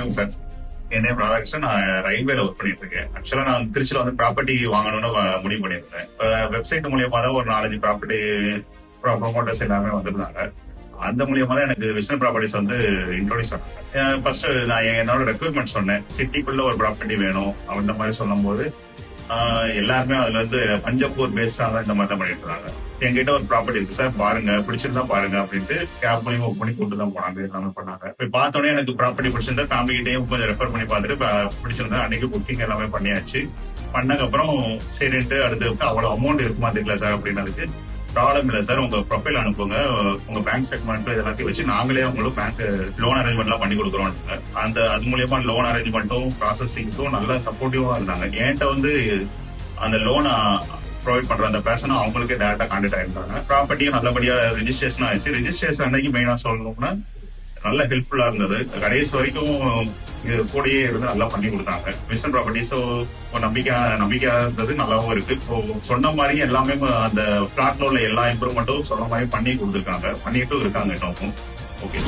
வணக்கம் சார். என் நேம் ராதாகிருஷ்ணன். நான் ரயில்வேல ஒர்க் பண்ணிட்டு இருக்கேன். ஆக்சுவலா நான் திருச்சியில வந்து ப்ராப்பர்ட்டி வாங்கணும்னு முடிவு பண்ணியிருந்தேன். வெப்சைட் மூலியமா தான் ஒரு 4-5 ப்ராப்பர்ட்டி ப்ரொமோட்டர்ஸ் எல்லாமே வந்திருந்தாங்க. அந்த மூலியமா தான் எனக்கு விஸ்டன் ப்ராப்பர்ட்டிஸ் வந்து இன்ட்ரோடியூஸ் ஆனாங்க. ஃபர்ஸ்ட் நான் என்னோட ரெக்யர்மெண்ட் சொன்னேன். சிட்டிக்குள்ள ஒரு ப்ராப்பர்ட்டி வேணும் அந்த மாதிரி சொல்லும் போது எல்லாருமே அதுல இருந்து பஞ்சப்பூர் பேஸ்டா தான் இந்த மாதிரி தான் பண்ணிட்டு இருந்தாங்க. என்கிட்ட ஒரு ப்ராப்பர்ட்டி இருக்கு சார், பாருங்க பிடிச்சிருந்தா பாருங்க அப்படின்ட்டு கேப் மூலியமா ஒர்க் பண்ணி கூட்டு தான் போனாங்க. எல்லாமே பண்ணாங்க. போய் பார்த்தோன்னே எனக்கு ப்ராப்பர்ட்டி பிடிச்சிருந்தா ஃபேமிலி கிட்டையும் கொஞ்சம் ரெஃபர் பண்ணி பார்த்துட்டு பிடிச்சிருந்தா அன்னைக்கு புக்கிங் எல்லாமே பண்ணியாச்சு. பண்ணதுக்கப்புறம் சரின்ட்டு அடுத்து அவ்வளவு அமௌண்ட் இருக்குமா தெரியல சார் அப்படின்னதுக்கு ப்ராப்ளம் இல்லை சார், உங்க ப்ரொஃபைல் அனுப்புங்க, உங்க பேங்க் ஸ்டேட்மெண்ட் எல்லாத்தையும் வச்சு நாங்களே உங்களுக்கு பேங்க் லோன் அரேஞ்ச்மெண்ட் எல்லாம் பண்ணி கொடுக்குறோம். அது மூலியமா லோன் அரேஞ்ச்மெண்ட்டும் ப்ராசஸிங்க்கும் நல்லா சப்போர்ட்டிவா இருந்தாங்க. என்கிட்ட வந்து அந்த லோனை ப்ரொவைட் பண்ற அந்த பேர்சனை அவங்களுக்கே டேரக்டா கான்டாக்ட் ஆயிருந்தாங்க. ப்ராப்பர்ட்டியும் நல்லபடியா ரெஜிஸ்ட்ரேஷன் ஆயிடுச்சு. ரெஜிஸ்ட்ரேஷன் அன்னைக்கு மெயினா சொல்லணும்னா நல்ல ஹெல்ப்ஃபுல்லா இருந்தது. கடைசி வரைக்கும் இது கூடயே இருந்து நல்லா பண்ணி கொடுத்தாங்க. விஸ்டன் ப்ராப்பர்ட்டிஸ் நம்பிக்கையா இருந்தது, நல்லாவும் இருக்கு. இப்போ சொன்ன மாதிரி எல்லாமே அந்த பிளாட்ல உள்ள எல்லா இம்ப்ரூவ்மெண்ட்டும் சொன்ன மாதிரி பண்ணி கொடுத்துருக்காங்க, பண்ணிட்டும் இருக்காங்க இன்னும். ஓகே.